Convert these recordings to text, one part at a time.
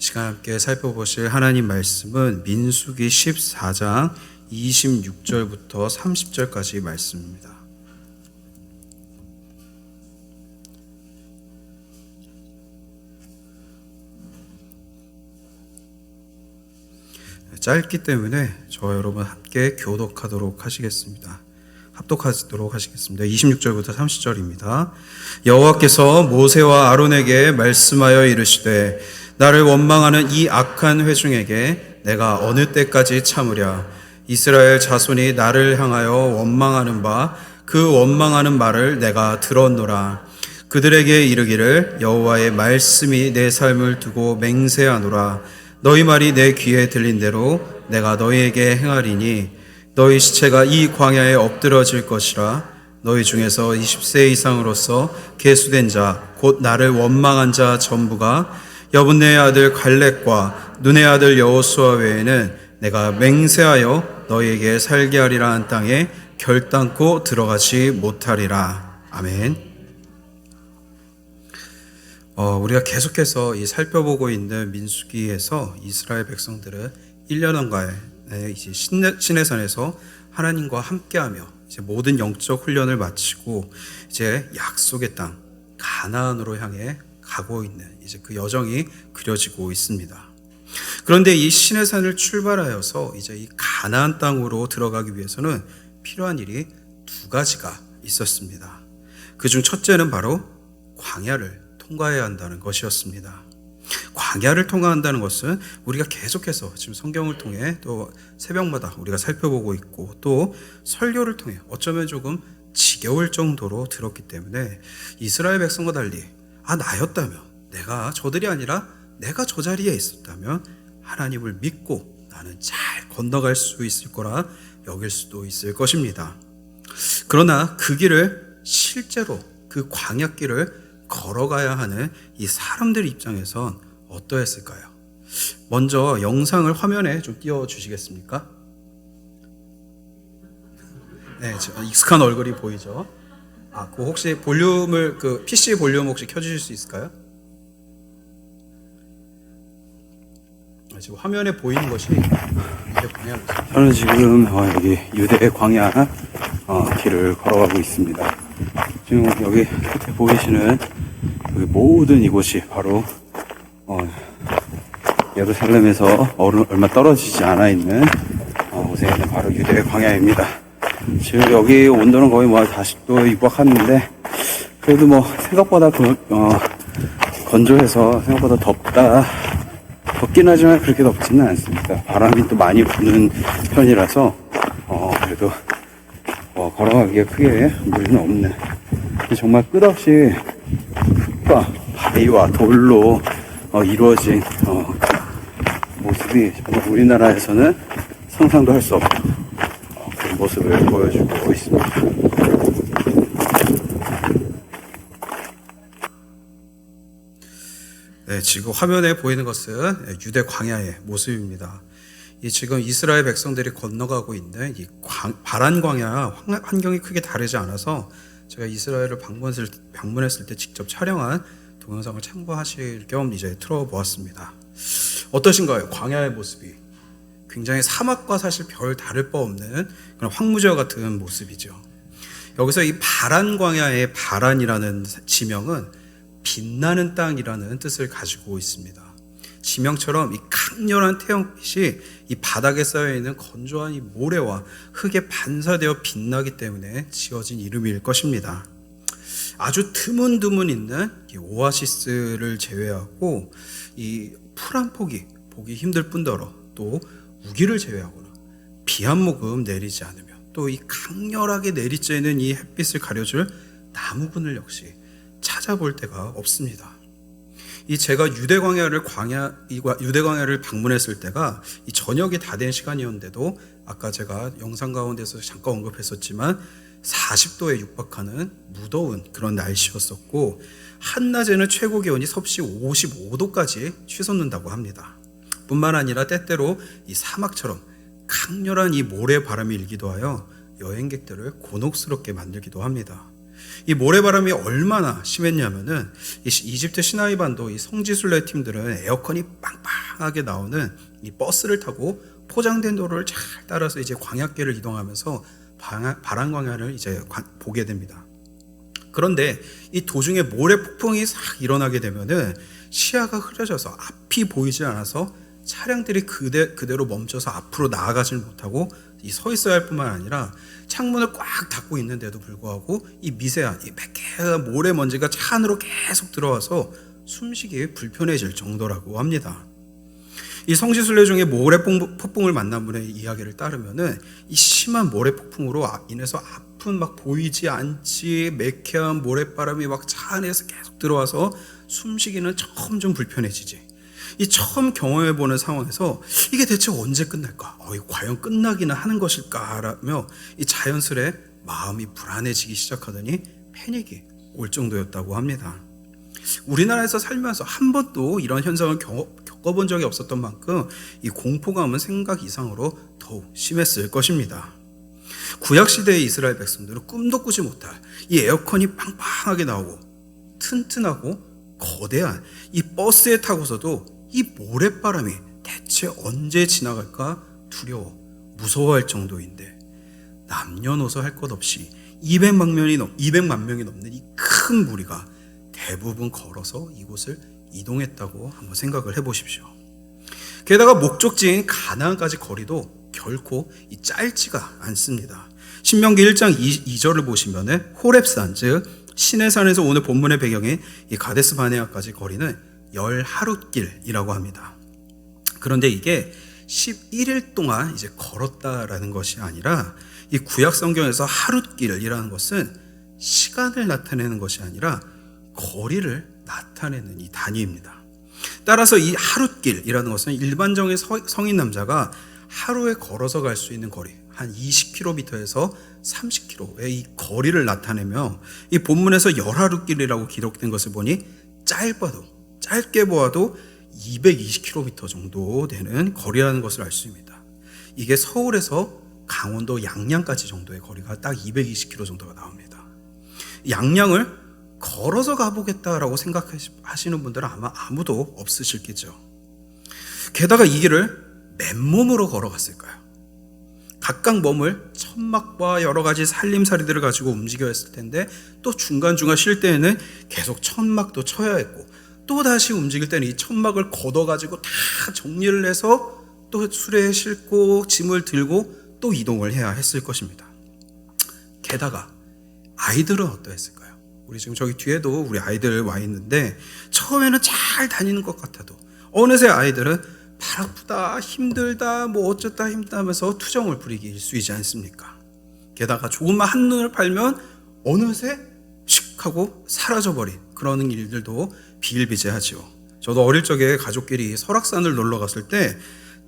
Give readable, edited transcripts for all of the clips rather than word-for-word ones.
시간 함께 살펴보실 하나님 말씀은 민수기 14장 26절부터 30절까지 말씀입니다. 짧기 때문에 저와 여러분 함께 교독하도록 하시겠습니다. 합독하도록 하시겠습니다. 26절부터 30절입니다. 여호와께서 모세와 아론에게 말씀하여 이르시되 나를 원망하는 이 악한 회중에게 내가 어느 때까지 참으랴. 이스라엘 자손이 나를 향하여 원망하는 바 그 원망하는 말을 내가 들었노라. 그들에게 이르기를 여호와의 말씀이 내 삶을 두고 맹세하노라. 너희 말이 내 귀에 들린 대로 내가 너희에게 행하리니 너희 시체가 이 광야에 엎드러질 것이라. 너희 중에서 20세 이상으로서 계수된 자 곧 나를 원망한 자 전부가 여분네의 아들 갈렙과 눈의 아들 여호수아 외에는 내가 맹세하여 너희에게 살게 하리라 한 땅에 결단코 들어가지 못하리라. 아멘. 우리가 계속해서 이 살펴보고 있는 민수기에서 이스라엘 백성들은 1년간의 이제 시내산에서 하나님과 함께하며 이제 모든 영적 훈련을 마치고 이제 약속의 땅 가나안으로 향해 가고 있는 이제 그 여정이 그려지고 있습니다. 그런데 이 시내산을 출발하여서 이제 이 가나안 땅으로 들어가기 위해서는 필요한 일이 두 가지가 있었습니다. 그중 첫째는 바로 광야를 통과해야 한다는 것이었습니다. 광야를 통과한다는 것은 우리가 계속해서 지금 성경을 통해 또 새벽마다 우리가 살펴보고 있고 또 설교를 통해 어쩌면 조금 지겨울 정도로 들었기 때문에 이스라엘 백성과 달리 나였다면, 내가 저들이 아니라 내가 저 자리에 있었다면 하나님을 믿고 나는 잘 건너갈 수 있을 거라 여길 수도 있을 것입니다. 그러나 그 길을 실제로 그 광야길을 걸어가야 하는 이 사람들 입장에선 어떠했을까요? 먼저 영상을 화면에 좀 띄워주시겠습니까? 네, 익숙한 얼굴이 보이죠? 그 혹시 볼륨을, PC 볼륨 혹시 켜주실 수 있을까요? 지금 화면에 보이는 것이 유대 광야입니다. 저는 지금 여기 유대 광야 길을 걸어가고 있습니다. 지금 여기 끝에 보이시는 그 모든 이곳이 바로 예루살렘에서 얼마 떨어지지 않아 있는 곳에 있는 바로 유대 광야입니다. 지금 여기 온도는 거의 40도 육박하는데 그래도 생각보다 건조해서 생각보다 덥긴 하지만 그렇게 덥지는 않습니다. 바람이 또 많이 부는 편이라서 그래도 걸어가기에 크게 무리는 없는, 정말 끝없이 흙과 바위와 돌로 이루어진 모습이 정말 우리나라에서는 상상도 할 수 없는 그런 모습을 보여주고 있습니다. 네, 지금 화면에 보이는 것은 유대 광야의 모습입니다. 지금 이스라엘 백성들이 건너가고 있는 이 바란 광야 환경이 크게 다르지 않아서 제가 이스라엘을 방문했을 때 직접 촬영한 동영상을 참고하실 겸 이제 틀어보았습니다. 어떠신가요? 광야의 모습이 굉장히 사막과 사실 별 다를 바 없는 그런 황무지와 같은 모습이죠. 여기서 이 바란 광야의 바란이라는 지명은 빛나는 땅이라는 뜻을 가지고 있습니다. 지명처럼 이 강렬한 태양빛이 이 바닥에 쌓여있는 건조한 이 모래와 흙에 반사되어 빛나기 때문에 지어진 이름일 것입니다. 아주 드문드문 있는 이 오아시스를 제외하고 이 풀 한 폭이 보기 힘들 뿐더러 또 우기를 제외하고는 비 한 모금 내리지 않으며 또 이 강렬하게 내리쬐는 이 햇빛을 가려줄 나무그늘 역시 찾아볼 데가 없습니다. 제가 유대 광야를 방문했을 때가 이 저녁이 다 된 시간이었는데도 아까 제가 영상 가운데서 잠깐 언급했었지만 40도에 육박하는 무더운 그런 날씨였었고 한낮에는 최고 기온이 섭씨 55도까지 치솟는다고 합니다. 뿐만 아니라 때때로 이 사막처럼 강렬한 이 모래 바람이 일기도 하여 여행객들을 곤혹스럽게 만들기도 합니다. 이 모래바람이 얼마나 심했냐면은 이 이집트 시나이반도 이 성지순례 팀들은 에어컨이 빵빵하게 나오는 이 버스를 타고 포장된 도로를 잘 따라서 이제 광야길을 이동하면서 바람 광야를 이제 보게 됩니다. 그런데 이 도중에 모래 폭풍이 싹 일어나게 되면은 시야가 흐려져서 앞이 보이지 않아서 차량들이 그대로 멈춰서 앞으로 나아가질 못하고 이 서 있어야 할 뿐만 아니라 창문을 꽉 닫고 있는데도 불구하고 이 미세한 이 매캐한 모래 먼지가 차 안으로 계속 들어와서 숨쉬기 불편해질 정도라고 합니다. 이 성지순례 중에 모래 폭풍을 만난 분의 이야기를 따르면은 이 심한 모래 폭풍으로 인해서 앞은 막 보이지 않지 매캐한 모래바람이 막 차 안에서 계속 들어와서 숨쉬기는 점점 불편해지지. 이 처음 경험해보는 상황에서 이게 대체 언제 끝날까? 과연 끝나기는 하는 것일까라며 이 자연스레 마음이 불안해지기 시작하더니 패닉이 올 정도였다고 합니다. 우리나라에서 살면서 한 번도 이런 현상을 겪어본 적이 없었던 만큼 이 공포감은 생각 이상으로 더욱 심했을 것입니다. 구약시대의 이스라엘 백성들은 꿈도 꾸지 못할 이 에어컨이 빵빵하게 나오고 튼튼하고 거대한 이 버스에 타고서도 이 모래바람이 대체 언제 지나갈까 두려워 무서워할 정도인데 남녀노소 할 것 없이 200만 명이 넘는 이 큰 무리가 대부분 걸어서 이곳을 이동했다고 한번 생각을 해보십시오. 게다가 목적지인 가나안까지 거리도 결코 짧지가 않습니다. 신명기 1장 2절을 보시면은 호렙산 즉 시내산에서 오늘 본문의 배경인 이 가데스 바네아까지 거리는 10하룻길이라고 합니다. 그런데 이게 11일 동안 이제 걸었다라는 것이 아니라 이 구약 성경에서 하룻길이라는 것은 시간을 나타내는 것이 아니라 거리를 나타내는 이 단위입니다. 따라서 이 하룻길이라는 것은 일반적인 성인 남자가 하루에 걸어서 갈 수 있는 거리 한 20km에서 30km의 이 거리를 나타내며 이 본문에서 열하룻길이라고 기록된 것을 보니 짧게 보아도 220km 정도 되는 거리라는 것을 알 수 있습니다. 이게 서울에서 강원도 양양까지 정도의 거리가 딱 220km 정도가 나옵니다. 양양을 걸어서 가보겠다라고 생각하시는 분들은 아마 아무도 없으실겠죠. 게다가 이 길을 맨몸으로 걸어갔을까요? 각각 몸을 천막과 여러 가지 살림살이들을 가지고 움직여야 했을 텐데 또 중간중간 쉴 때에는 계속 천막도 쳐야 했고 또 다시 움직일 때는 이 천막을 걷어가지고 다 정리를 해서 또 수레에 싣고 짐을 들고 또 이동을 해야 했을 것입니다. 게다가 아이들은 어떠했을까요? 우리 지금 저기 뒤에도 우리 아이들 와 있는데 처음에는 잘 다니는 것 같아도 어느새 아이들은 발 아프다 힘들다 뭐 어쩌다 힘들다 하면서 투정을 부리기 일쑤이지 않습니까? 게다가 조금만 한눈을 팔면 어느새 씩 하고 사라져버린 그런 일들도 비일비재하지요. 저도 어릴 적에 가족끼리 설악산을 놀러 갔을 때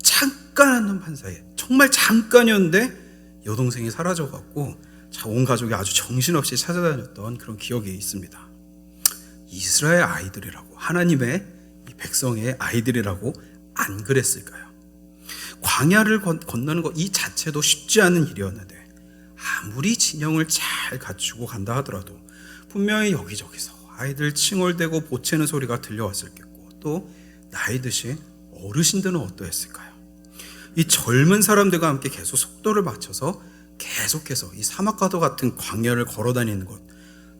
잠깐 한눈 판 사이에 정말 잠깐이었는데 여동생이 사라져갖고 온 가족이 아주 정신없이 찾아다녔던 그런 기억이 있습니다. 이스라엘 아이들이라고 하나님의 백성의 아이들이라고 안 그랬을까요? 광야를 건너는 것 이 자체도 쉽지 않은 일이었는데 아무리 진영을 잘 갖추고 간다 하더라도 분명히 여기저기서 아이들 칭얼대고 보채는 소리가 들려왔을겠고 또 나이 드신 어르신들은 어떠했을까요? 이 젊은 사람들과 함께 계속 속도를 맞춰서 계속해서 이 사막과도 같은 광야를 걸어다니는 것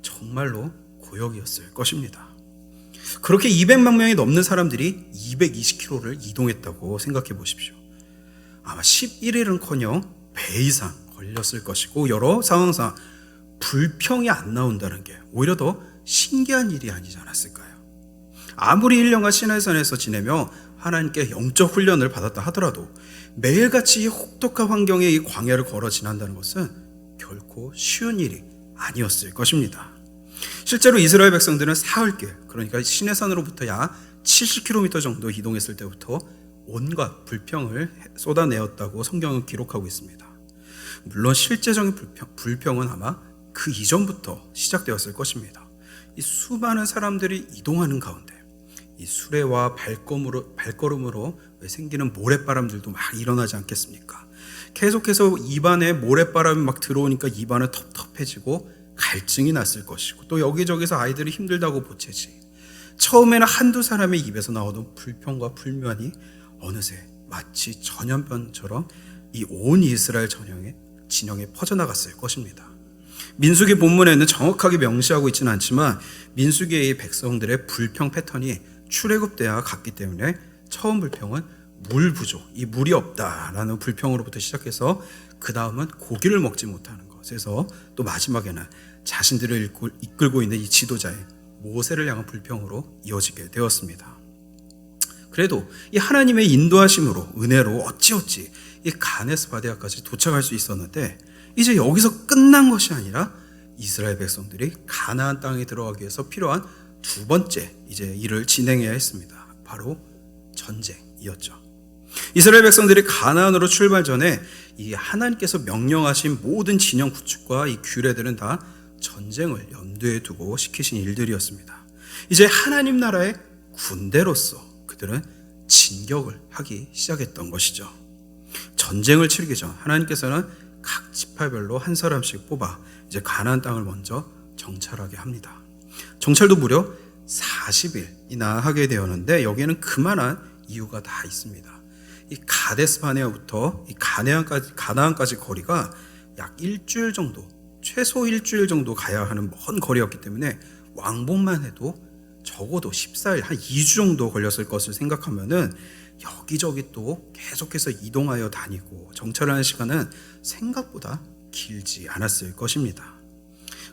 정말로 고역이었을 것입니다. 그렇게 200만 명이 넘는 사람들이 220km를 이동했다고 생각해 보십시오. 아마 11일은커녕 배 이상 걸렸을 것이고 여러 상황상 불평이 안 나온다는 게 오히려 더 신기한 일이 아니지 않았을까요? 아무리 1년간 시내산에서 지내며 하나님께 영적 훈련을 받았다 하더라도 매일같이 이 혹독한 환경에 이 광야를 걸어 지난다는 것은 결코 쉬운 일이 아니었을 것입니다. 실제로 이스라엘 백성들은 사흘길, 그러니까 시내산으로부터 약 70km 정도 이동했을 때부터 온갖 불평을 쏟아내었다고 성경은 기록하고 있습니다. 물론 실제적인 불평은 아마 그 이전부터 시작되었을 것입니다. 이 수많은 사람들이 이동하는 가운데 이 수레와 발걸음으로 생기는 모래바람들도 막 일어나지 않겠습니까? 계속해서 입안에 모래바람이 막 들어오니까 입안은 텁텁해지고 갈증이 났을 것이고 또 여기저기서 아이들이 힘들다고 보채지. 처음에는 한두 사람의 입에서 나오던 불평과 불만이 어느새 마치 전염병처럼 이 온 이스라엘 진영에 퍼져나갔을 것입니다. 민수기 본문에는 정확하게 명시하고 있지는 않지만 민수기의 백성들의 불평 패턴이 출애굽 때와 같기 때문에 처음 불평은 물 부족, 이 물이 없다라는 불평으로부터 시작해서 그 다음은 고기를 먹지 못하는 것에서 또 마지막에는 자신들을 이끌고 있는 이 지도자의 모세를 향한 불평으로 이어지게 되었습니다. 그래도 이 하나님의 인도하심으로 은혜로 어찌어찌 이 가네스 바데아까지 도착할 수 있었는데 이제 여기서 끝난 것이 아니라 이스라엘 백성들이 가나안 땅에 들어가기 위해서 필요한 두 번째 이제 일을 진행해야 했습니다. 바로 전쟁이었죠. 이스라엘 백성들이 가나안으로 출발 전에 이 하나님께서 명령하신 모든 진영 구축과 이 규례들은 다 전쟁을 염두에 두고 시키신 일들이었습니다. 이제 하나님 나라의 군대로서 그들은 진격을 하기 시작했던 것이죠. 전쟁을 치르기 전 하나님께서는 각 지파별로 한 사람씩 뽑아 이제 가나안 땅을 먼저 정찰하게 합니다. 정찰도 무려 40일이나 하게 되었는데 여기에는 그만한 이유가 다 있습니다. 이 가데스 바네아부터 이 가나안까지 거리가 약 일주일 정도, 최소 일주일 정도 가야 하는 먼 거리였기 때문에 왕복만 해도 적어도 14일, 한 2주 정도 걸렸을 것을 생각하면은 여기저기 또 계속해서 이동하여 다니고 정찰하는 시간은 생각보다 길지 않았을 것입니다.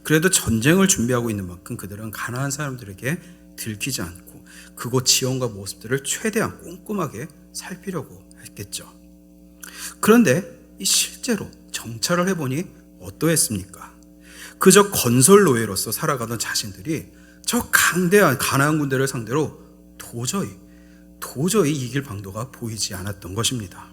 그래도 전쟁을 준비하고 있는 만큼 그들은 가나안 사람들에게 들키지 않고 그곳 지형과 모습들을 최대한 꼼꼼하게 살피려고 했겠죠. 그런데 이 실제로 정찰을 해보니 어떠했습니까? 그저 건설 노예로서 살아가던 자신들이 저 강대한 가나안 군대를 상대로 도저히 이길 방도가 보이지 않았던 것입니다.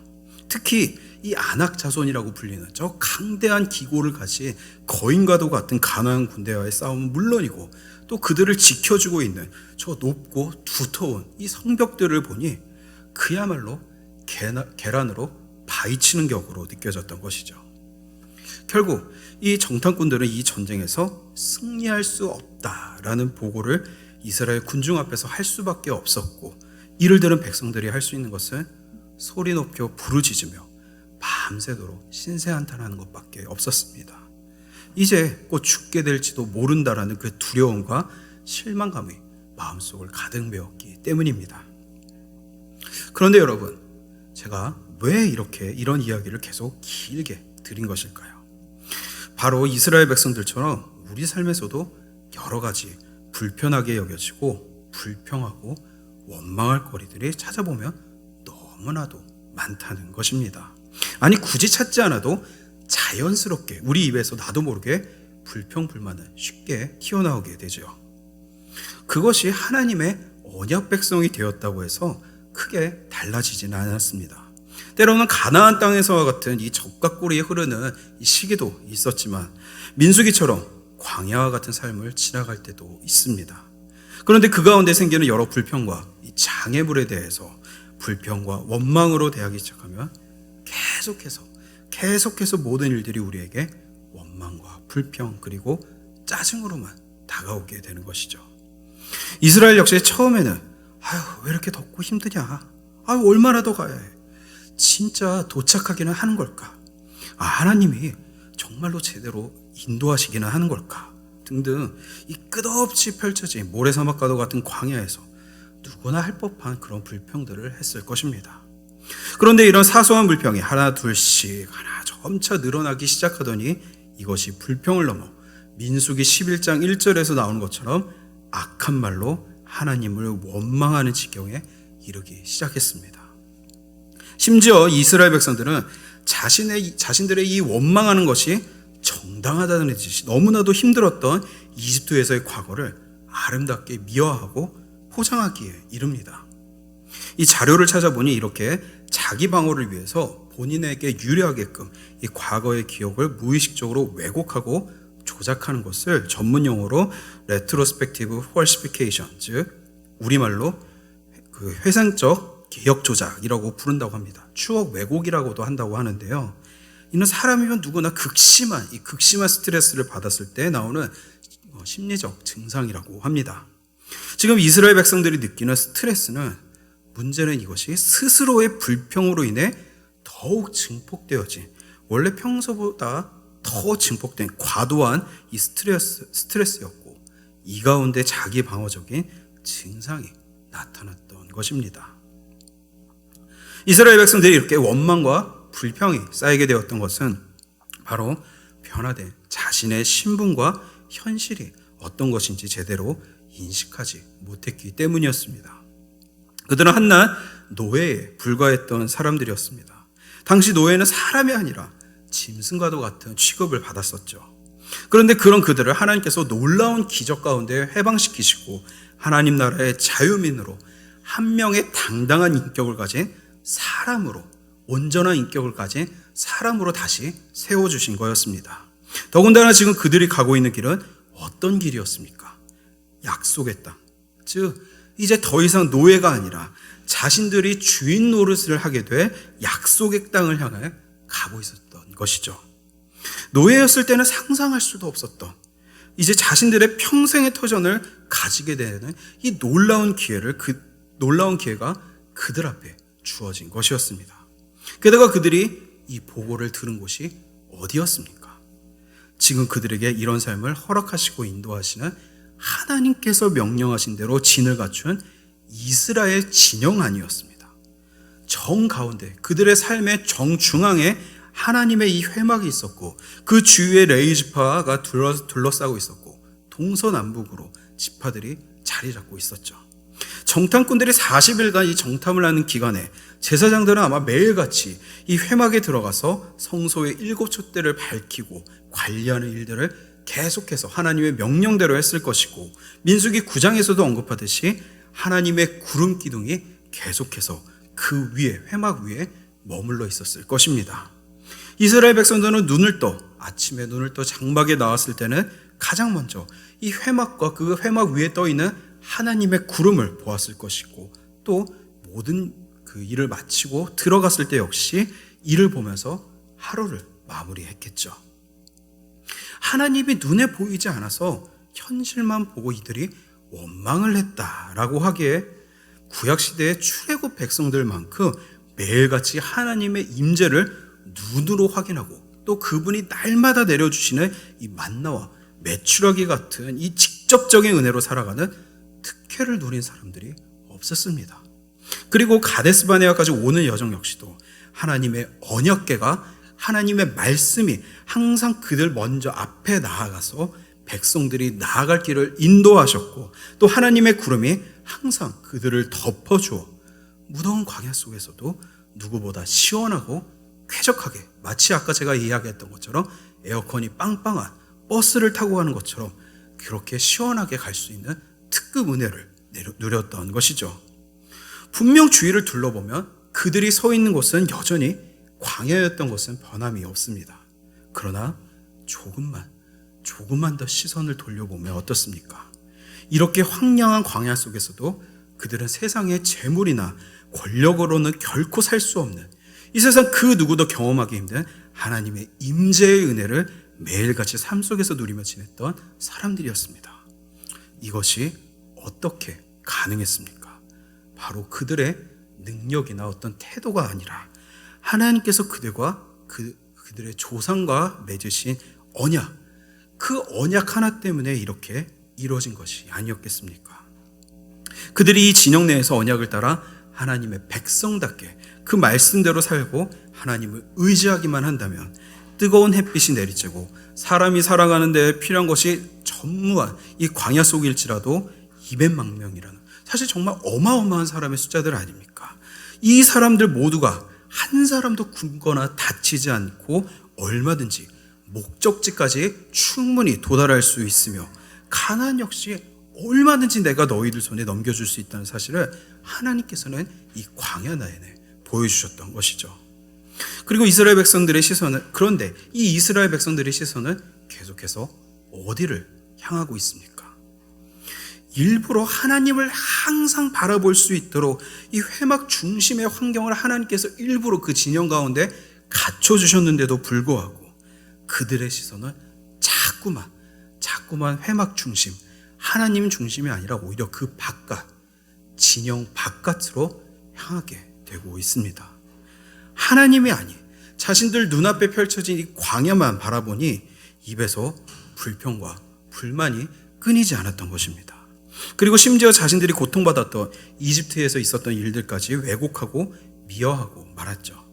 특히 이 아낙 자손이라고 불리는 저 강대한 기고를 가진 거인과도 같은 가나안 군대와의 싸움은 물론이고 또 그들을 지켜주고 있는 저 높고 두터운 이 성벽들을 보니 그야말로 계란으로 바위치는 격으로 느껴졌던 것이죠. 결국 이 정탐꾼들은 이 전쟁에서 승리할 수 없다라는 보고를 이스라엘 군중 앞에서 할 수밖에 없었고 이를 들은 백성들이 할 수 있는 것은 소리 높여 부르짖으며 밤새도록 신세한탄하는 것밖에 없었습니다. 이제 곧 죽게 될지도 모른다라는 그 두려움과 실망감이 마음속을 가득 메웠기 때문입니다. 그런데 여러분, 제가 왜 이런 이야기를 계속 길게 드린 것일까요? 바로 이스라엘 백성들처럼 우리 삶에서도 여러 가지 불편하게 여겨지고 불평하고 원망할 거리들이 찾아보면 너무나도 많다는 것입니다. 아니 굳이 찾지 않아도 자연스럽게 우리 입에서 나도 모르게 불평불만은 쉽게 튀어나오게 되죠. 그것이 하나님의 언약 백성이 되었다고 해서 크게 달라지지는 않았습니다. 때로는 가나안 땅에서와 같은 이 적각고리에 흐르는 이 시기도 있었지만 민수기처럼 광야와 같은 삶을 지나갈 때도 있습니다. 그런데 그 가운데 생기는 여러 불평과 이 장애물에 대해서 불평과 원망으로 대하기 시작하면 계속해서 모든 일들이 우리에게 원망과 불평 그리고 짜증으로만 다가오게 되는 것이죠. 이스라엘 역시 처음에는 왜 이렇게 덥고 힘드냐? 얼마나 더 가야 해? 진짜 도착하기는 하는 걸까? 하나님이 정말로 제대로 인도하시기는 하는 걸까? 등등 이 끝없이 펼쳐진 모래사막과도 같은 광야에서 누구나 할 법한 그런 불평들을 했을 것입니다. 그런데 이런 사소한 불평이 하나 둘씩 점차 늘어나기 시작하더니 이것이 불평을 넘어 민수기 11장 1절에서 나오는 것처럼 악한 말로 하나님을 원망하는 지경에 이르기 시작했습니다. 심지어 이스라엘 백성들은 자신들의 이 원망하는 것이 정당하다는 듯이 너무나도 힘들었던 이집트에서의 과거를 아름답게 미화하고 포장하기에 이릅니다. 이 자료를 찾아보니 이렇게 자기 방어를 위해서 본인에게 유리하게끔 이 과거의 기억을 무의식적으로 왜곡하고 조작하는 것을 전문 용어로 retrospective falsification, 즉 우리말로 그 회상적 기억 조작이라고 부른다고 합니다. 추억 왜곡이라고도 한다고 하는데요. 이는 사람이면 누구나 극심한 스트레스를 받았을 때 나오는 심리적 증상이라고 합니다. 지금 이스라엘 백성들이 느끼는 스트레스는, 문제는 이것이 스스로의 불평으로 인해 더욱 증폭되어진, 원래 평소보다 더 증폭된 과도한 이 스트레스였고, 이 가운데 자기 방어적인 증상이 나타났던 것입니다. 이스라엘 백성들이 이렇게 원망과 불평이 쌓이게 되었던 것은 바로 변화된 자신의 신분과 현실이 어떤 것인지 제대로 인식하지 못했기 때문이었습니다. 그들은 한낱 노예에 불과했던 사람들이었습니다. 당시 노예는 사람이 아니라 짐승과도 같은 취급을 받았었죠. 그런데 그런 그들을 하나님께서 놀라운 기적 가운데 해방시키시고 하나님 나라의 자유민으로, 한 명의 당당한 인격을 가진 사람으로, 온전한 인격을 가진 사람으로 다시 세워주신 거였습니다. 더군다나 지금 그들이 가고 있는 길은 어떤 길이었습니까? 약속의 땅, 즉 이제 더 이상 노예가 아니라 자신들이 주인 노릇을 하게 돼 약속의 땅을 향해 가고 있었던 것이죠. 노예였을 때는 상상할 수도 없었던, 이제 자신들의 평생의 터전을 가지게 되는 이 놀라운 기회가 그들 앞에 주어진 것이었습니다. 게다가 그들이 이 보고를 들은 곳이 어디였습니까? 지금 그들에게 이런 삶을 허락하시고 인도하시는 하나님께서 명령하신 대로 진을 갖춘 이스라엘 진영 아니었습니다. 정 가운데, 그들의 삶의 정중앙에 하나님의 이 회막이 있었고, 그 주위에 레위 지파가 둘러싸고 있었고, 동서남북으로 지파들이 자리 잡고 있었죠. 정탐꾼들이 40일간 이 정탐을 하는 기간에 제사장들은 아마 매일같이 이 회막에 들어가서 성소의 7촛대를 밝히고 관리하는 일들을 계속해서 하나님의 명령대로 했을 것이고, 민수기 9장에서도 언급하듯이 하나님의 구름 기둥이 계속해서 그 위에, 회막 위에 머물러 있었을 것입니다. 이스라엘 백성들은 아침에 눈을 떠 장막에 나왔을 때는 가장 먼저 이 회막과 그 회막 위에 떠 있는 하나님의 구름을 보았을 것이고, 또 모든 그 일을 마치고 들어갔을 때 역시 이를 보면서 하루를 마무리했겠죠. 하나님이 눈에 보이지 않아서 현실만 보고 이들이 원망을 했다라고 하기에, 구약시대의 출애굽 백성들만큼 매일같이 하나님의 임재를 눈으로 확인하고 또 그분이 날마다 내려주시는 이 만나와 메추라기 같은 이 직접적인 은혜로 살아가는 특혜를 누린 사람들이 없었습니다. 그리고 가데스바네아까지 오는 여정 역시도 하나님의 언약궤가, 하나님의 말씀이 항상 그들 먼저 앞에 나아가서 백성들이 나아갈 길을 인도하셨고, 또 하나님의 구름이 항상 그들을 덮어주어 무더운 광야 속에서도 누구보다 시원하고 쾌적하게, 마치 아까 제가 이야기했던 것처럼 에어컨이 빵빵한 버스를 타고 가는 것처럼 그렇게 시원하게 갈 수 있는 특급 은혜를 누렸던 것이죠. 분명 주위를 둘러보면 그들이 서 있는 곳은 여전히 광야였던 것은 변함이 없습니다. 그러나 조금만 더 시선을 돌려보면 어떻습니까? 이렇게 황량한 광야 속에서도 그들은 세상의 재물이나 권력으로는 결코 살 수 없는, 이 세상 그 누구도 경험하기 힘든 하나님의 임재의 은혜를 매일같이 삶 속에서 누리며 지냈던 사람들이었습니다. 이것이 어떻게 가능했습니까? 바로 그들의 능력이나 어떤 태도가 아니라 하나님께서 그들의 조상과 맺으신 언약, 그 언약 하나 때문에 이렇게 이루어진 것이 아니었겠습니까? 그들이 이 진영 내에서 언약을 따라 하나님의 백성답게 그 말씀대로 살고 하나님을 의지하기만 한다면 뜨거운 햇빛이 내리쬐고 사람이 살아가는 데 필요한 것이 전무한 이 광야 속일지라도 200만 명이라는, 사실 정말 어마어마한 사람의 숫자들 아닙니까? 이 사람들 모두가 한 사람도 굶거나 다치지 않고 얼마든지 목적지까지 충분히 도달할 수 있으며, 가나안 역시 얼마든지 내가 너희들 손에 넘겨줄 수 있다는 사실을 하나님께서는 이 광야 내내 보여주셨던 것이죠. 그리고 이스라엘 백성들의 시선은, 그런데 이 이스라엘 백성들의 시선은 계속해서 어디를 향하고 있습니까? 일부러 하나님을 항상 바라볼 수 있도록 이 회막 중심의 환경을 하나님께서 일부러 그 진영 가운데 갖춰주셨는데도 불구하고 그들의 시선은 자꾸만 회막 중심, 하나님 중심이 아니라 오히려 그 바깥, 진영 바깥으로 향하게 되고 있습니다. 하나님이 아닌 자신들 눈앞에 펼쳐진 이 광야만 바라보니 입에서 불평과 불만이 끊이지 않았던 것입니다. 그리고 심지어 자신들이 고통받았던 이집트에서 있었던 일들까지 왜곡하고 미화하고 말았죠.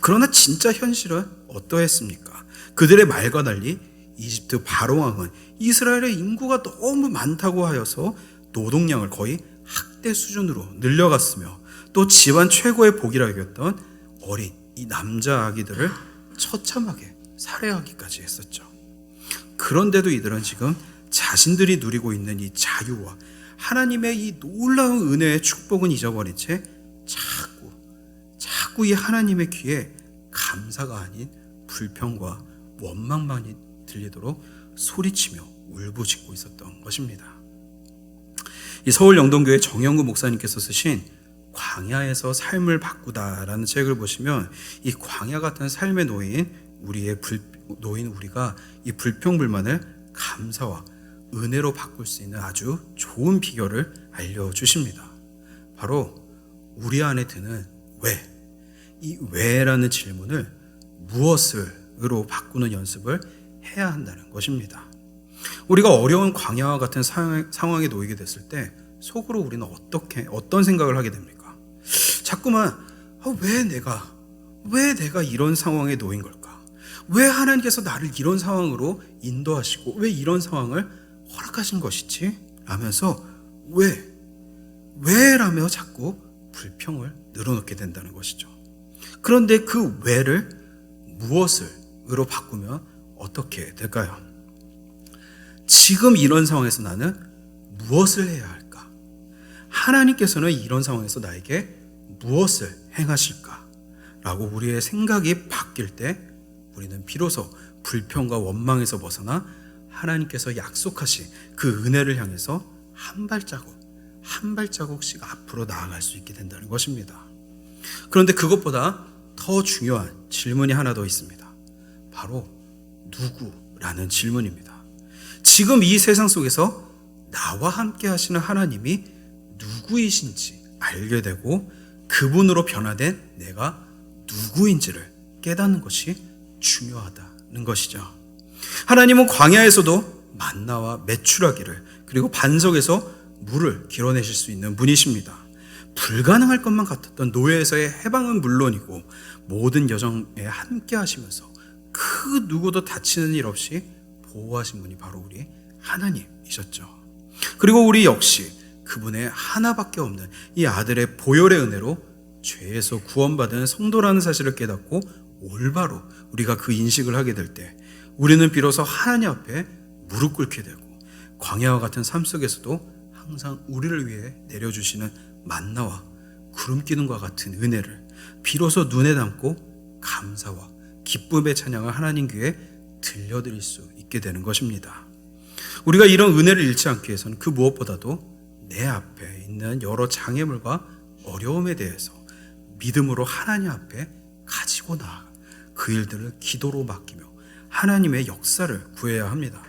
그러나 진짜 현실은 어떠했습니까? 그들의 말과 달리 이집트 바로왕은 이스라엘의 인구가 너무 많다고 하여서 노동량을 거의 학대 수준으로 늘려갔으며 또 집안 최고의 복이라 여겼던 어린 이 남자 아기들을 처참하게 살해하기까지 했었죠. 그런데도 이들은 지금 자신들이 누리고 있는 이 자유와 하나님의 이 놀라운 은혜의 축복은 잊어버린 채 자꾸 이 하나님의 귀에 감사가 아닌 불평과 원망만이 들리도록 소리치며 울부짖고 있었던 것입니다. 이 서울 영동교회 정영구 목사님께서 쓰신 광야에서 삶을 바꾸다라는 책을 보시면 이 광야 같은 삶의 노인 우리가 이 불평불만을 감사와 은혜로 바꿀 수 있는 아주 좋은 비결을 알려주십니다. 바로 우리 안에 드는 왜, 이 왜라는 질문을 무엇을로 바꾸는 연습을 해야 한다는 것입니다. 우리가 어려운 광야와 같은 상황에 놓이게 됐을 때 속으로 우리는 어떤 생각을 하게 됩니까? 자꾸만 왜 내가 이런 상황에 놓인 걸까? 왜 하나님께서 나를 이런 상황으로 인도하시고 왜 이런 상황을 허락하신 것이지? 라면서 왜라며 자꾸 불평을 늘어놓게 된다는 것이죠. 그런데 그 왜를 무엇을로 바꾸면 어떻게 될까요? 지금 이런 상황에서 나는 무엇을 해야 할까? 하나님께서는 이런 상황에서 나에게 무엇을 행하실까? 라고 우리의 생각이 바뀔 때 우리는 비로소 불평과 원망에서 벗어나 하나님께서 약속하신 그 은혜를 향해서 한 발자국씩 앞으로 나아갈 수 있게 된다는 것입니다. 그런데 그것보다 더 중요한 질문이 하나 더 있습니다. 바로 누구라는 질문입니다. 지금 이 세상 속에서 나와 함께 하시는 하나님이 누구이신지 알게 되고 그분으로 변화된 내가 누구인지를 깨닫는 것이 중요하다는 것이죠. 하나님은 광야에서도 만나와 메추라기를 그리고 반석에서 물을 길어내실 수 있는 분이십니다. 불가능할 것만 같았던 노예에서의 해방은 물론이고 모든 여정에 함께 하시면서 그 누구도 다치는 일 없이 보호하신 분이 바로 우리 하나님이셨죠. 그리고 우리 역시 그분의 하나밖에 없는 이 아들의 보혈의 은혜로 죄에서 구원받은 성도라는 사실을 깨닫고 올바로 우리가 그 인식을 하게 될 때 우리는 비로소 하나님 앞에 무릎 꿇게 되고 광야와 같은 삶 속에서도 항상 우리를 위해 내려주시는 만나와 구름 기둥과 같은 은혜를 비로소 눈에 담고 감사와 기쁨의 찬양을 하나님 귀에 들려드릴 수 있게 되는 것입니다. 우리가 이런 은혜를 잃지 않기 위해서는 그 무엇보다도 내 앞에 있는 여러 장애물과 어려움에 대해서 믿음으로 하나님 앞에 가지고 나아가 그 일들을 기도로 맡기며 하나님의 역사를 구해야 합니다.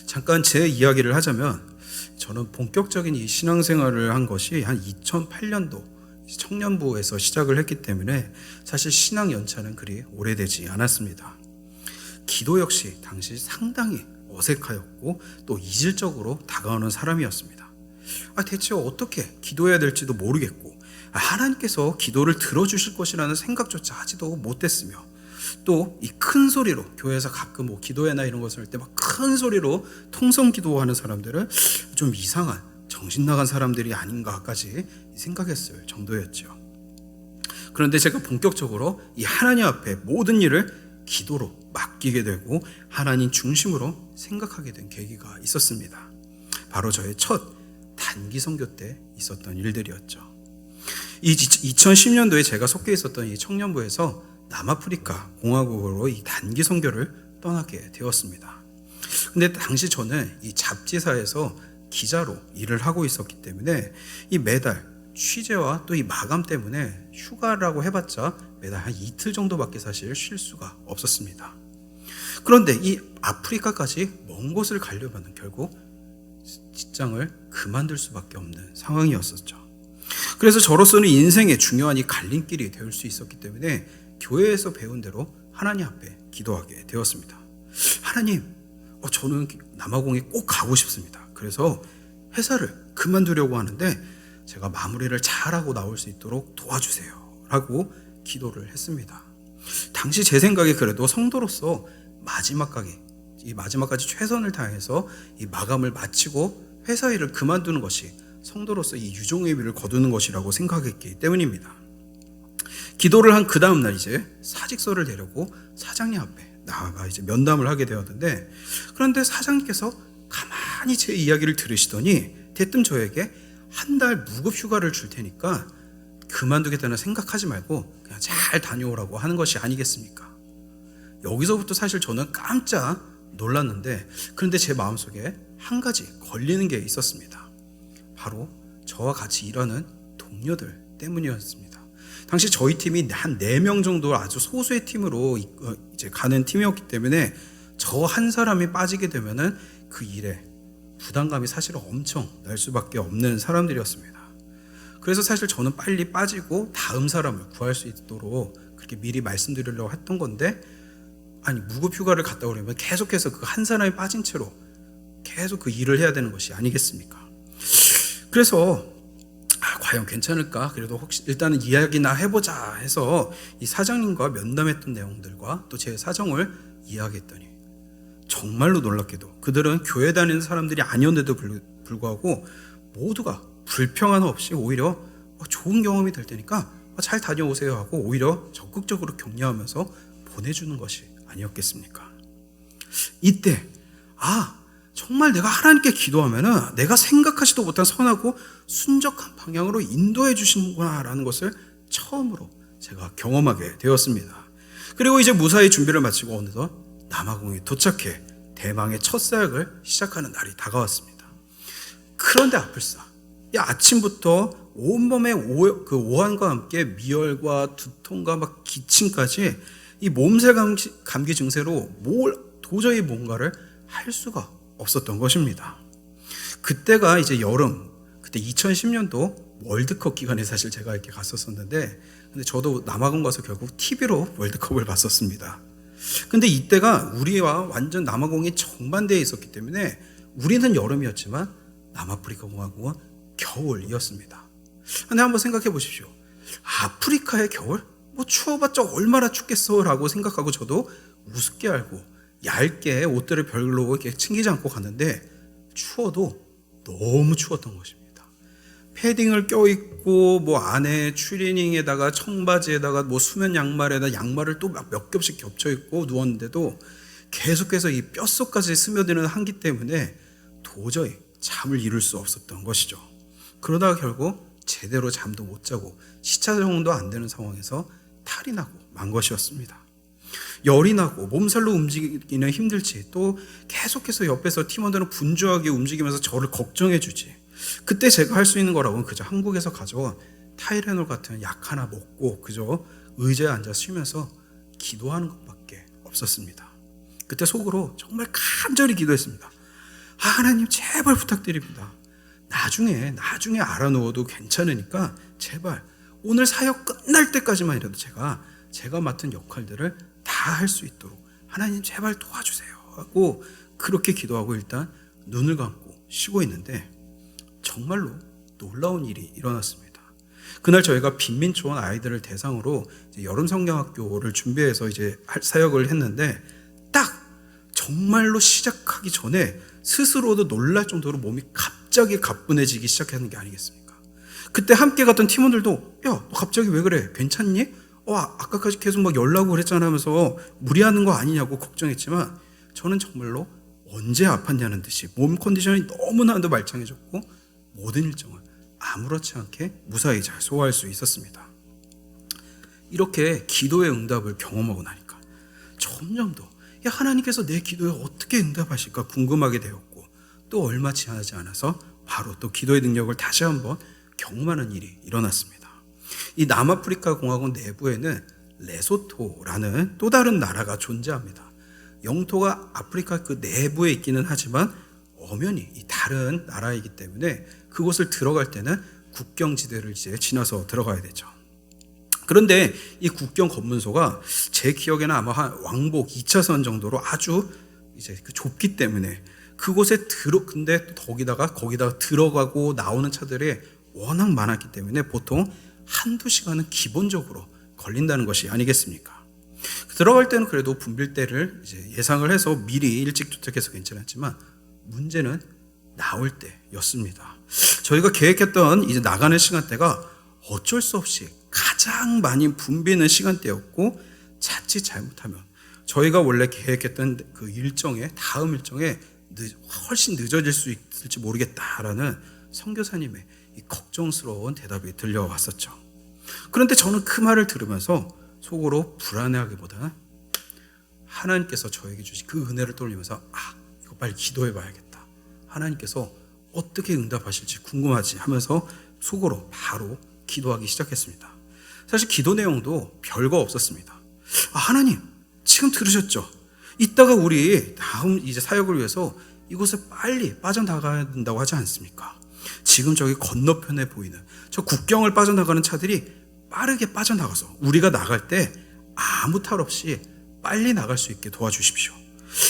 잠깐 제 이야기를 하자면 저는 본격적인 이 신앙생활을 한 것이 한 2008년도 청년부에서 시작을 했기 때문에 사실 신앙 연차는 그리 오래되지 않았습니다. 기도 역시 당시 상당히 어색하였고 또 이질적으로 다가오는 사람이었습니다. 대체 어떻게 기도해야 될지도 모르겠고 하나님께서 기도를 들어주실 것이라는 생각조차 하지도 못했으며 또 이 큰 소리로 교회에서 가끔 기도회나 이런 것을 할 때 막 큰 소리로 통성 기도하는 사람들은 좀 이상한 정신 나간 사람들이 아닌가까지 생각했을 정도였죠. 그런데 제가 본격적으로 이 하나님 앞에 모든 일을 기도로 맡기게 되고 하나님 중심으로 생각하게 된 계기가 있었습니다. 바로 저의 첫 단기 선교 때 있었던 일들이었죠. 이 2010년도에 제가 속해 있었던 이 청년부에서 남아프리카 공화국으로 이 단기 선교를 떠나게 되었습니다. 근데 당시 저는 이 잡지사에서 기자로 일을 하고 있었기 때문에 이 매달 취재와 또 이 마감 때문에 휴가라고 해봤자 매달 한 이틀 정도밖에 사실 쉴 수가 없었습니다. 그런데 이 아프리카까지 먼 곳을 가려면 결국 직장을 그만둘 수밖에 없는 상황이었었죠. 그래서 저로서는 인생의 중요한 이 갈림길이 될 수 있었기 때문에 교회에서 배운 대로 하나님 앞에 기도하게 되었습니다. 하나님, 저는 남아공에 꼭 가고 싶습니다. 그래서 회사를 그만두려고 하는데 제가 마무리를 잘하고 나올 수 있도록 도와주세요 라고 기도를 했습니다. 당시 제 생각에 그래도 성도로서 마지막까지 최선을 다해서 이 마감을 마치고 회사 일을 그만두는 것이 성도로서 이 유종의 미를 거두는 것이라고 생각했기 때문입니다. 기도를 한 그 다음날 이제 사직서를 내려고 사장님 앞에 나아가 이제 면담을 하게 되었는데, 그런데 사장님께서 가만히 제 이야기를 들으시더니 대뜸 저에게 한 달 무급 휴가를 줄 테니까 그만두겠다는 생각하지 말고 그냥 잘 다녀오라고 하는 것이 아니겠습니까? 여기서부터 사실 저는 깜짝 놀랐는데, 그런데 제 마음속에 한 가지 걸리는 게 있었습니다. 바로 저와 같이 일하는 동료들 때문이었습니다. 당시 저희 팀이 한 4명 정도 아주 소수의 팀으로 이제 가는 팀이었기 때문에 저 한 사람이 빠지게 되면은 그 일에 부담감이 사실 엄청 날 수밖에 없는 사람들이었습니다. 그래서 사실 저는 빨리 빠지고 다음 사람을 구할 수 있도록 그렇게 미리 말씀드리려고 했던 건데, 아니 무급 휴가를 갔다 오려면 계속해서 그 한 사람이 빠진 채로 계속 그 일을 해야 되는 것이 아니겠습니까? 그래서 과연 괜찮을까? 그래도 혹시 일단은 이야기나 해보자 해서 이 사장님과 면담했던 내용들과 또 제 사정을 이야기했더니 정말로 놀랍게도 그들은 교회 다니는 사람들이 아니었는데도 불구하고 모두가 불평 하나 없이 오히려 좋은 경험이 될 테니까 잘 다녀오세요 하고 오히려 적극적으로 격려하면서 보내주는 것이 아니었겠습니까? 이때 정말 내가 하나님께 기도하면은 내가 생각하지도 못한 선하고 순적한 방향으로 인도해 주시는구나 라는 것을 처음으로 제가 경험하게 되었습니다. 그리고 이제 무사히 준비를 마치고 어느덧 남아공에 도착해 대망의 첫 사역을 시작하는 날이 다가왔습니다. 그런데 아플싸, 아침부터 온몸에 오한과 함께 미열과 두통과 막 기침까지 이 몸살 감기 증세로 도저히 뭔가를 할 수가 없었던 것입니다. 그때가 이제 여름, 그때 2010년도 월드컵 기간에 사실 제가 이렇게 갔었었는데, 근데 저도 남아공 가서 결국 TV로 월드컵을 봤었습니다. 근데 이때가 우리와 완전 남아공이 정반대에 있었기 때문에 우리는 여름이었지만 남아프리카 공화국은 겨울이었습니다. 근데 한번 생각해 보십시오. 아프리카의 겨울? 추워봤자 얼마나 춥겠어 라고 생각하고 저도 우습게 알고 얇게 옷들을 별로 이렇게 챙기지 않고 갔는데 추워도 너무 추웠던 것입니다. 패딩을 껴입고 안에 추리닝에다가 청바지에다가 수면 양말에다 양말을 또 몇 겹씩 겹쳐 입고 누웠는데도 계속해서 이 뼛속까지 스며드는 한기 때문에 도저히 잠을 이룰 수 없었던 것이죠. 그러다가 결국 제대로 잠도 못 자고 시차적응도 안 되는 상황에서 탈이 나고 만 것이었습니다. 열이 나고 몸살로 움직이기는 힘들지, 또 계속해서 옆에서 팀원들은 분주하게 움직이면서 저를 걱정해 주지. 그때 제가 할 수 있는 거라고는 그저 한국에서 가져온 타이레놀 같은 약 하나 먹고 그저 의자에 앉아 쉬면서 기도하는 것밖에 없었습니다. 그때 속으로 정말 간절히 기도했습니다. 하나님 제발 부탁드립니다. 나중에 알아놓아도 괜찮으니까 제발 오늘 사역 끝날 때까지만이라도 제가 맡은 역할들을 다 할 수 있도록 하나님 제발 도와주세요 하고 그렇게 기도하고 일단 눈을 감고 쉬고 있는데 정말로 놀라운 일이 일어났습니다. 그날 저희가 빈민초원 아이들을 대상으로 이제 여름 성경학교를 준비해서 이제 사역을 했는데 딱 정말로 시작하기 전에 스스로도 놀랄 정도로 몸이 갑자기 가뿐해지기 시작하는 게 아니겠습니까? 그때 함께 갔던 팀원들도 너 갑자기 왜 그래? 괜찮니? 아까까지 계속 연락을 했잖아 하면서 무리하는 거 아니냐고 걱정했지만 저는 정말로 언제 아팠냐는 듯이 몸 컨디션이 너무나도 말짱해졌고 모든 일정을 아무렇지 않게 무사히 잘 소화할 수 있었습니다. 이렇게 기도의 응답을 경험하고 나니까 점점 더 하나님께서 내 기도에 어떻게 응답하실까 궁금하게 되었고 또 얼마 지나지 않아서 바로 또 기도의 능력을 다시 한번 경험하는 일이 일어났습니다. 이 남아프리카 공화국 내부에는 레소토라는 또 다른 나라가 존재합니다. 영토가 아프리카 그 내부에 있기는 하지만 엄연히 이 다른 나라이기 때문에 그곳을 들어갈 때는 국경지대를 이제 지나서 들어가야 되죠. 그런데 이 국경 검문소가 제 기억에는 아마 한 왕복 2차선 정도로 아주 이제 좁기 때문에 그곳에 근데 거기다가 들어가고 나오는 차들이 워낙 많았기 때문에 보통 한두 시간은 기본적으로 걸린다는 것이 아니겠습니까? 들어갈 때는 그래도 분빌대를 이제 예상을 해서 미리 일찍 도착해서 괜찮았지만 문제는 나올 때였습니다. 저희가 계획했던 이제 나가는 시간대가 어쩔 수 없이 가장 많이 붐비는 시간대였고 자칫 잘못하면 저희가 원래 계획했던 그 다음 일정에 훨씬 늦어질 수 있을지 모르겠다라는 선교사님의 이 걱정스러운 대답이 들려왔었죠. 그런데 저는 그 말을 들으면서 속으로 불안해하기보다는 하나님께서 저에게 주신 그 은혜를 떠올리면서 이거 빨리 기도해 봐야겠다. 하나님께서 어떻게 응답하실지 궁금하지 하면서 속으로 바로 기도하기 시작했습니다. 사실 기도 내용도 별거 없었습니다. 하나님, 지금 들으셨죠? 이따가 우리 다음 이제 사역을 위해서 이곳에 빨리 빠져나가야 된다고 하지 않습니까? 지금 저기 건너편에 보이는 저 국경을 빠져나가는 차들이 빠르게 빠져나가서 우리가 나갈 때 아무 탈 없이 빨리 나갈 수 있게 도와주십시오.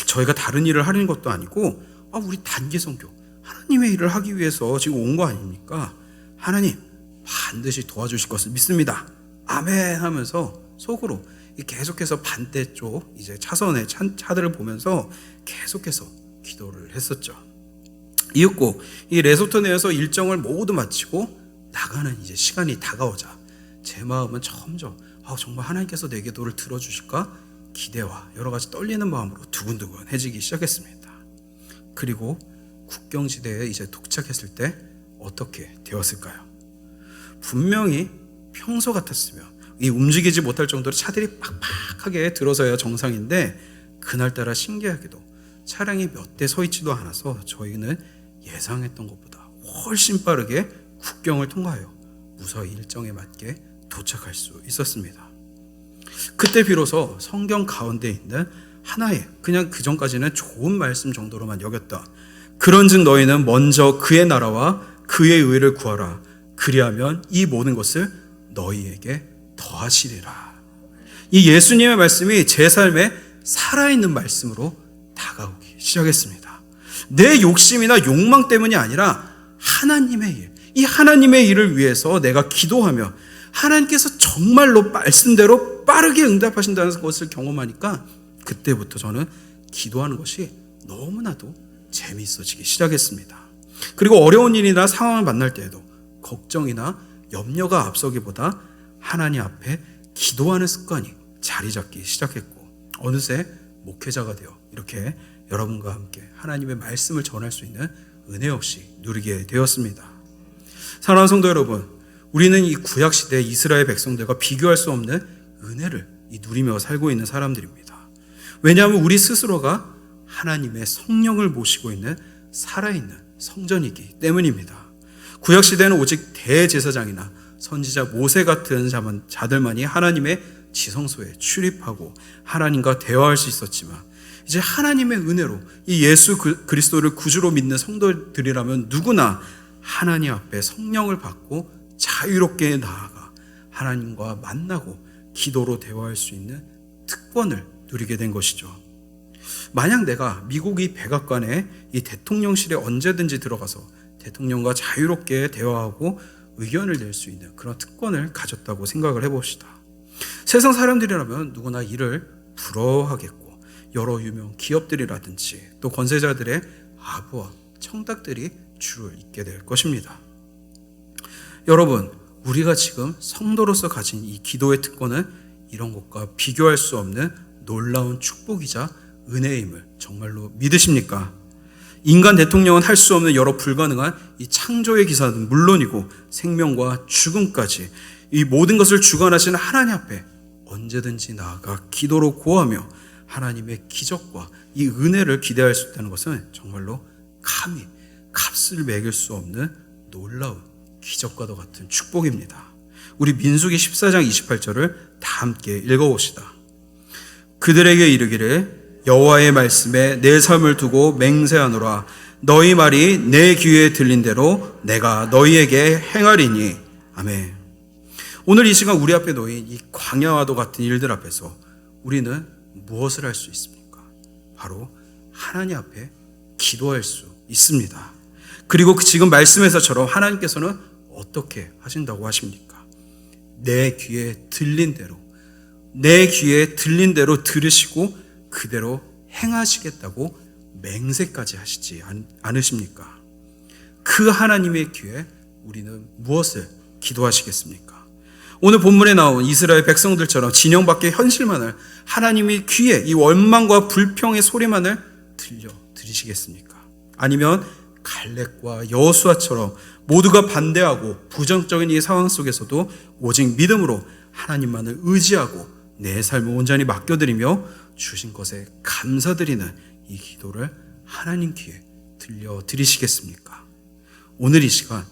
저희가 다른 일을 하는 것도 아니고 우리 단기 선교 하나님의 일을 하기 위해서 지금 온 거 아닙니까? 하나님 반드시 도와주실 것을 믿습니다. 아멘 하면서 속으로 계속해서 반대쪽 이제 차선의 차들을 보면서 계속해서 기도를 했었죠. 이윽고 이 레소토 내에서 일정을 모두 마치고 나가는 이제 시간이 다가오자 제 마음은 점점 정말 하나님께서 내 기도를 들어주실까 기대와 여러 가지 떨리는 마음으로 두근두근해지기 시작했습니다. 그리고 국경지대에 이제 도착했을 때 어떻게 되었을까요? 분명히 평소 같았으면 이 움직이지 못할 정도로 차들이 빡빡하게 들어서야 정상인데 그날따라 신기하게도 차량이 몇 대 서 있지도 않아서 저희는 예상했던 것보다 훨씬 빠르게 국경을 통과하여 무사히 일정에 맞게 도착할 수 있었습니다. 그때 비로소 성경 가운데 있는 하나의 그냥 그전까지는 좋은 말씀 정도로만 여겼던 그런즉 너희는 먼저 그의 나라와 그의 의를 구하라. 그리하면 이 모든 것을 너희에게 더하시리라. 이 예수님의 말씀이 제 삶에 살아있는 말씀으로 다가오기 시작했습니다. 내 욕심이나 욕망 때문이 아니라 하나님의 일, 이 하나님의 일을 위해서 내가 기도하며 하나님께서 정말로 말씀대로 빠르게 응답하신다는 것을 경험하니까 그때부터 저는 기도하는 것이 너무나도 재미있어지기 시작했습니다. 그리고 어려운 일이나 상황을 만날 때에도 걱정이나 염려가 앞서기보다 하나님 앞에 기도하는 습관이 자리 잡기 시작했고 어느새 목회자가 되어 이렇게 여러분과 함께 하나님의 말씀을 전할 수 있는 은혜 없이 누리게 되었습니다. 사랑하는 성도 여러분, 우리는 이 구약시대 이스라엘 백성들과 비교할 수 없는 은혜를 누리며 살고 있는 사람들입니다. 왜냐하면 우리 스스로가 하나님의 성령을 모시고 있는 살아있는 성전이기 때문입니다. 구약시대는 오직 대제사장이나 선지자 모세 같은 자들만이 하나님의 지성소에 출입하고 하나님과 대화할 수 있었지만 이제 하나님의 은혜로 이 예수 그리스도를 구주로 믿는 성도들이라면 누구나 하나님 앞에 성령을 받고 자유롭게 나아가 하나님과 만나고 기도로 대화할 수 있는 특권을 누리게 된 것이죠. 만약 내가 미국 이 백악관의 이 대통령실에 언제든지 들어가서 대통령과 자유롭게 대화하고 의견을 낼 수 있는 그런 특권을 가졌다고 생각을 해봅시다. 세상 사람들이라면 누구나 이를 부러워하겠고 여러 유명 기업들이라든지 또 권세자들의 아부와 청탁들이 줄을 잇게 될 것입니다. 여러분, 우리가 지금 성도로서 가진 이 기도의 특권은 이런 것과 비교할 수 없는 놀라운 축복이자 은혜임을 정말로 믿으십니까? 인간 대통령은 할 수 없는 여러 불가능한 이 창조의 기사는 물론이고 생명과 죽음까지 이 모든 것을 주관하시는 하나님 앞에 언제든지 나아가 기도로 고하며 하나님의 기적과 이 은혜를 기대할 수 있다는 것은 정말로 감히 값을 매길 수 없는 놀라운 기적과도 같은 축복입니다. 우리 민수기 14장 28절을 다 함께 읽어봅시다. 그들에게 이르기를 여호와의 말씀에 내 삶을 두고 맹세하노라. 너희 말이 내 귀에 들린 대로 내가 너희에게 행하리니. 아멘. 오늘 이 시간 우리 앞에 놓인 이 광야와도 같은 일들 앞에서 우리는 무엇을 할 수 있습니까? 바로 하나님 앞에 기도할 수 있습니다. 그리고 지금 말씀에서처럼 하나님께서는 어떻게 하신다고 하십니까? 내 귀에 들린 대로, 내 귀에 들린 대로 들으시고 그대로 행하시겠다고 맹세까지 하시지 않으십니까? 그 하나님의 귀에 우리는 무엇을 기도하시겠습니까? 오늘 본문에 나온 이스라엘 백성들처럼 진영 밖의 현실만을 하나님의 귀에 이 원망과 불평의 소리만을 들으시겠습니까? 아니면 갈렙과 여호수아처럼 모두가 반대하고 부정적인 이 상황 속에서도 오직 믿음으로 하나님만을 의지하고 내 삶을 온전히 맡겨드리며 주신 것에 감사드리는 이 기도를 하나님 귀에 들려드리시겠습니까? 오늘 이 시간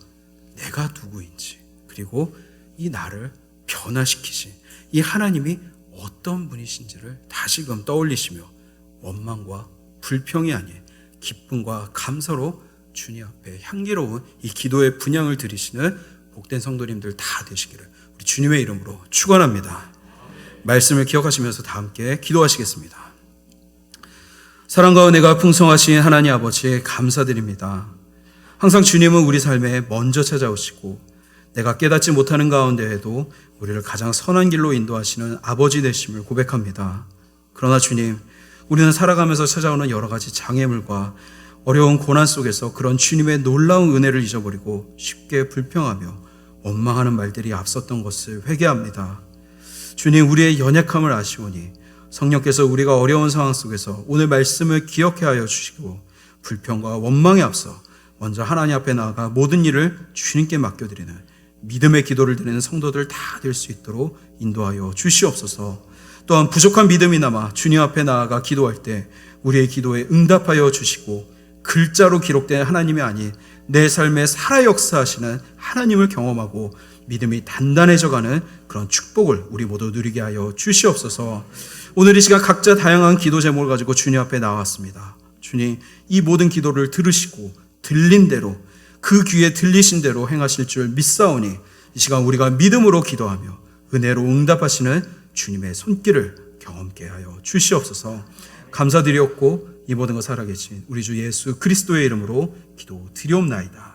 내가 누구인지, 그리고 이 나를 변화시키신 이 하나님이 어떤 분이신지를 다시금 떠올리시며 원망과 불평이 아닌 기쁨과 감사로 주님 앞에 향기로운 이 기도의 분향을 드리시는 복된 성도님들 다 되시기를 우리 주님의 이름으로 축원합니다. 말씀을 기억하시면서 다 함께 기도하시겠습니다. 사랑과 은혜가 풍성하신 하나님 아버지 감사드립니다. 항상 주님은 우리 삶에 먼저 찾아오시고 내가 깨닫지 못하는 가운데에도 우리를 가장 선한 길로 인도하시는 아버지 되심을 고백합니다. 그러나 주님, 우리는 살아가면서 찾아오는 여러 가지 장애물과 어려운 고난 속에서 그런 주님의 놀라운 은혜를 잊어버리고 쉽게 불평하며 원망하는 말들이 앞섰던 것을 회개합니다. 주님, 우리의 연약함을 아시오니 성령께서 우리가 어려운 상황 속에서 오늘 말씀을 기억해 하여 주시고 불평과 원망에 앞서 먼저 하나님 앞에 나아가 모든 일을 주님께 맡겨드리는 믿음의 기도를 드리는 성도들 다 될 수 있도록 인도하여 주시옵소서. 또한 부족한 믿음이 남아 주님 앞에 나아가 기도할 때 우리의 기도에 응답하여 주시고 글자로 기록된 하나님이 아닌 내 삶에 살아 역사하시는 하나님을 경험하고 믿음이 단단해져가는 그런 축복을 우리 모두 누리게 하여 주시옵소서. 오늘 이 시간 각자 다양한 기도 제목을 가지고 주님 앞에 나왔습니다. 주님, 이 모든 기도를 들으시고 들린 대로 그 귀에 들리신 대로 행하실 줄 믿사오니 이 시간 우리가 믿음으로 기도하며 은혜로 응답하시는 주님의 손길을 경험케 하여 주시옵소서. 감사드렸고 이 모든 것 살아계신 우리 주 예수 그리스도의 이름으로 기도드리옵나이다.